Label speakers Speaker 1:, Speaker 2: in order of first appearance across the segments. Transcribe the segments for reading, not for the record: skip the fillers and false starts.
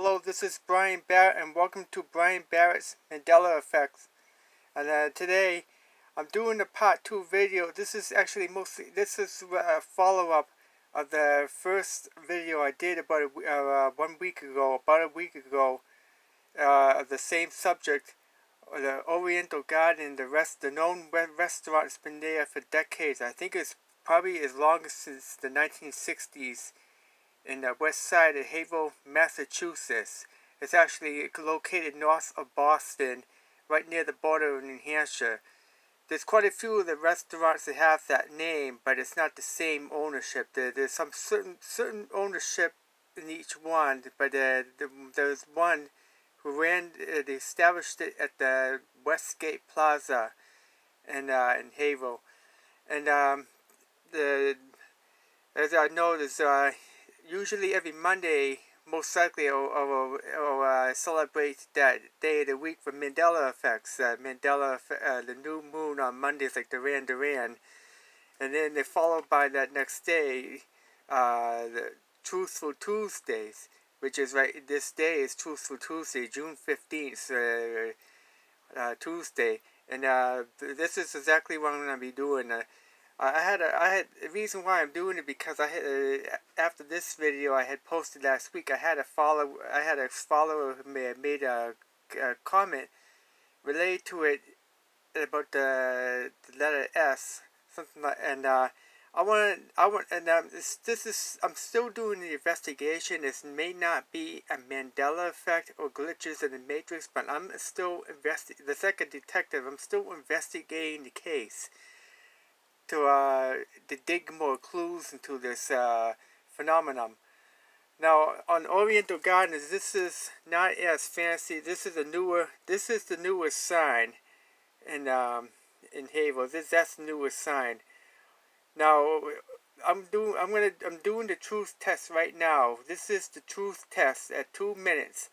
Speaker 1: Hello, this is Brian Barrett, and welcome to Brian Barrett's Mandela Effects. And today, I'm doing a part 2 video. This is actually a follow-up of the first video I did about 1 week ago, of the same subject, the Oriental Garden. The known restaurant has been there for decades. I think it's probably as long as since the 1960s. In the west side of Haverhill, Massachusetts. It's actually located north of Boston, right near the border of New Hampshire. There's quite a few of the restaurants that have that name, but it's not the same ownership. There's some certain ownership in each one, but there's one who they established it at the Westgate Plaza in Haverhill. And as I know, there's usually every Monday, most likely, I'll celebrate that day of the week for Mandela Effects. The new moon on Mondays, like Duran Duran. And then they're followed by that next day, the Truthful Tuesdays, which is this day is Truthful Tuesday, June 15th, Tuesday. And this is exactly what I'm going to be doing. I had a reason why I'm doing it, because I had after this video I had posted last week. I had a follower who made a comment related to it about the letter S, something like, and I'm still doing the investigation. This may not be a Mandela effect or glitches in the matrix, but I'm still like a detective. I'm still investigating the case to dig more clues into this phenomenon. Now, on Oriental Gardens, this is not as fancy. This is the newest sign in Haverhill. That's the newest sign. Now, I'm doing the truth test right now. This is the truth test at 2 minutes.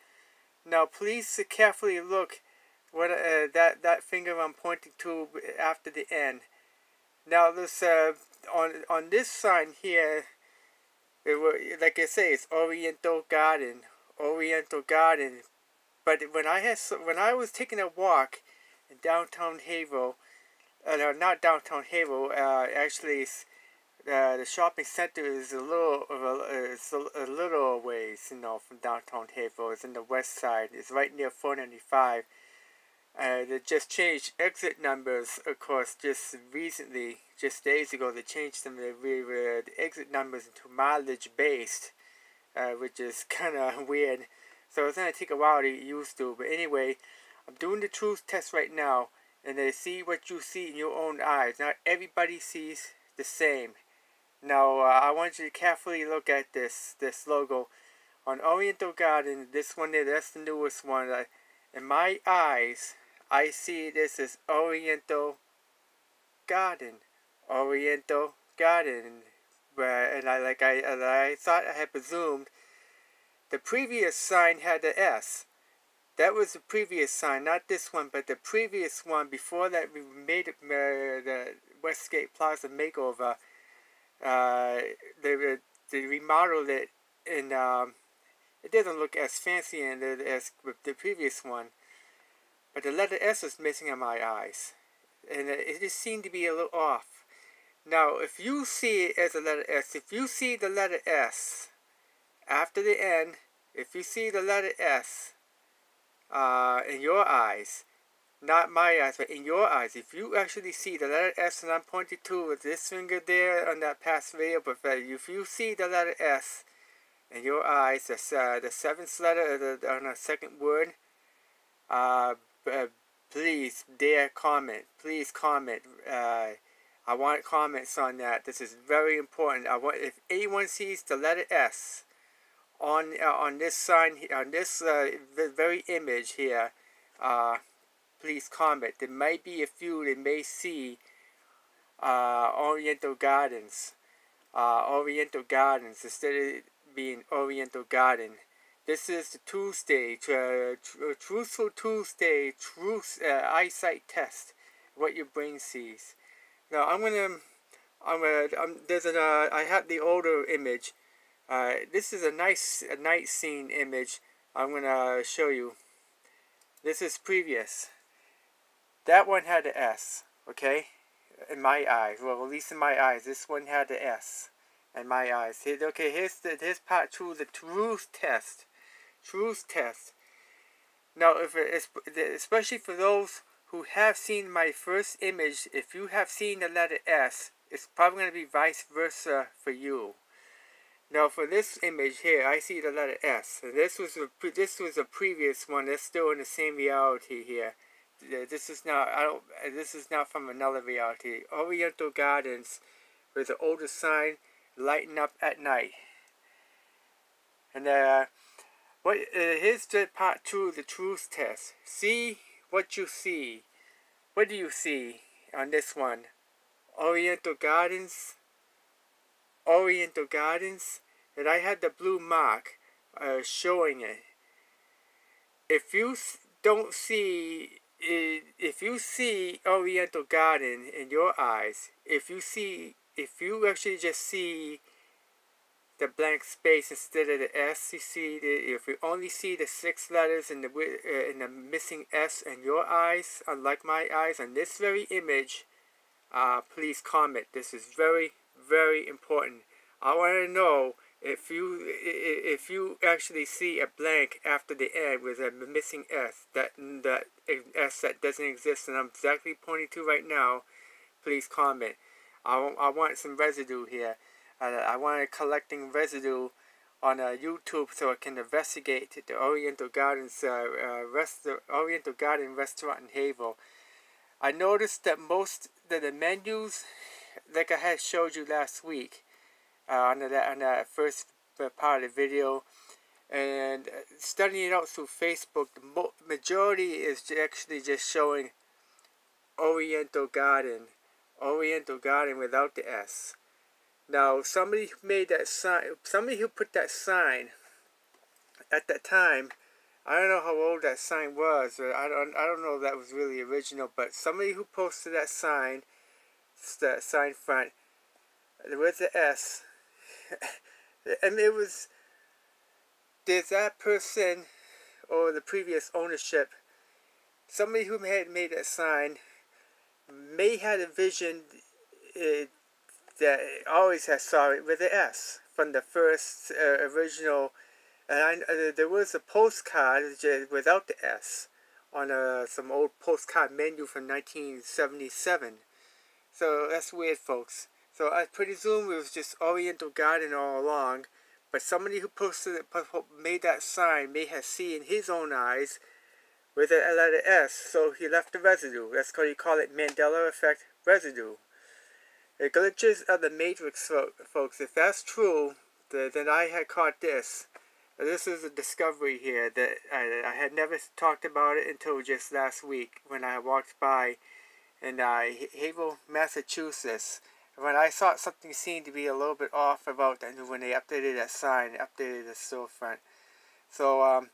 Speaker 1: Now, please carefully look what that finger I'm pointing to after the N. Now, this on this sign here, like I say, it's Oriental Garden. But when I was taking a walk in downtown Haverhill, not downtown Haverhill, actually, the shopping center is a little ways, from downtown Haverhill. It's in the west side. It's right near 495. They just changed exit numbers, of course, just recently, just days ago. They changed them. The exit numbers into mileage-based, which is kind of weird. So it's going to take a while to get used to. But anyway, I'm doing the truth test right now, and they see what you see in your own eyes. Not everybody sees the same. Now, I want you to carefully look at this logo. On Oriental Garden, this one there, that's the newest one. In my eyes, I see this as Oriental Garden. Oriental Garden. And I thought I had presumed the previous sign had the S. That was the previous sign, not this one, but the previous one. Before that, we made it, the Westgate Plaza makeover. They remodeled it, and it doesn't look as fancy as with the previous one. But the letter S is missing in my eyes. And it just seemed to be a little off. Now, if you see it as a letter S, if you see the letter S after the N, if you see the letter S in your eyes, not my eyes, but in your eyes, if you actually see the letter S, and I'm pointing to with this finger there on that past video, but if you see the letter S in your eyes, the seventh letter on the second word, please comment. Please comment. I want comments on that. This is very important. If anyone sees the letter S on this sign, on this very image here, please comment. There might be a few that may see Oriental Gardens. Oriental Gardens instead of being Oriental Garden. This is the Tuesday, Truthful Tuesday, eyesight test. What your brain sees. Now I have the older image. This is a night scene image I'm going to show you. This is previous. That one had the S, okay? In my eyes. Well, at least in my eyes. This one had the S. In my eyes. Okay, here's part 2, the truth test. Truth test. Now, especially for those who have seen my first image, if you have seen the letter S, it's probably going to be vice versa for you. Now, for this image here, I see the letter S, and this was a previous one. That's still in the same reality here. This is not from another reality. Oriental Gardens, with the older sign, lighting up at night. And here's the part 2 of the truth test. See what you see. What do you see on this one? Oriental Gardens. Oriental Gardens. And I had the blue mark showing it. If you don't see, if you see Oriental Garden in your eyes, if you actually just see the blank space instead of the S, if you only see the 6 letters in the missing S in your eyes, unlike my eyes, on this very image, please comment. This is very, very important. I want to know if you actually see a blank after the N with a missing S, that S that doesn't exist, and I'm exactly pointing to right now. Please comment. I want some residue here. I wanted collecting residue on YouTube so I can investigate the Oriental Gardens, Oriental Garden restaurant in Haverhill. I noticed that most of the menus, like I had showed you last week, on that first part of the video, and studying it out through Facebook, the majority is actually just showing Oriental Garden without the S. Now, somebody who made that sign, somebody who put that sign at that time, I don't know how old that sign was, or I don't know if that was really original, but somebody who posted that sign front with the S, and there's that person, or the previous ownership, somebody who had made that sign may have a vision that always has saw it with an S from the first original. And there was a postcard without the S on some old postcard menu from 1977. So that's weird, folks. So I presume it was just Oriental Garden all along, but somebody who made that sign may have seen in his own eyes with a letter S, so he left the residue. That's why you call it Mandela effect residue. The glitches of the Matrix, folks. If that's true, then I had caught this. This is a discovery here that I had never talked about it until just last week when I walked by in Haverhill, Massachusetts. When I saw something seemed to be a little bit off about that when they updated that sign, updated the storefront. So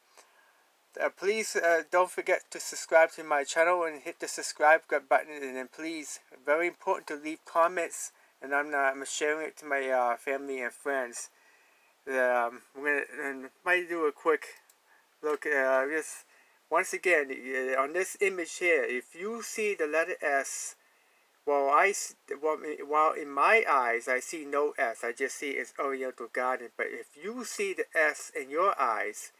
Speaker 1: please don't forget to subscribe to my channel and hit the subscribe button, and then please, very important to leave comments, and I'm sharing it to my family and friends. Might do a quick look. Just once again, on this image here, if you see the letter S, while in my eyes I see no S, I just see it's Oriental Garden. But if you see the S in your eyes,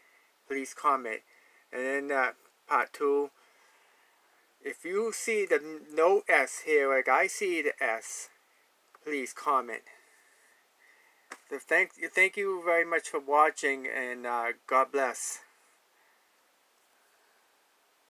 Speaker 1: please comment. And then part 2, if you see the no S here, like I see the S, please comment. So thank you very much for watching, and God bless.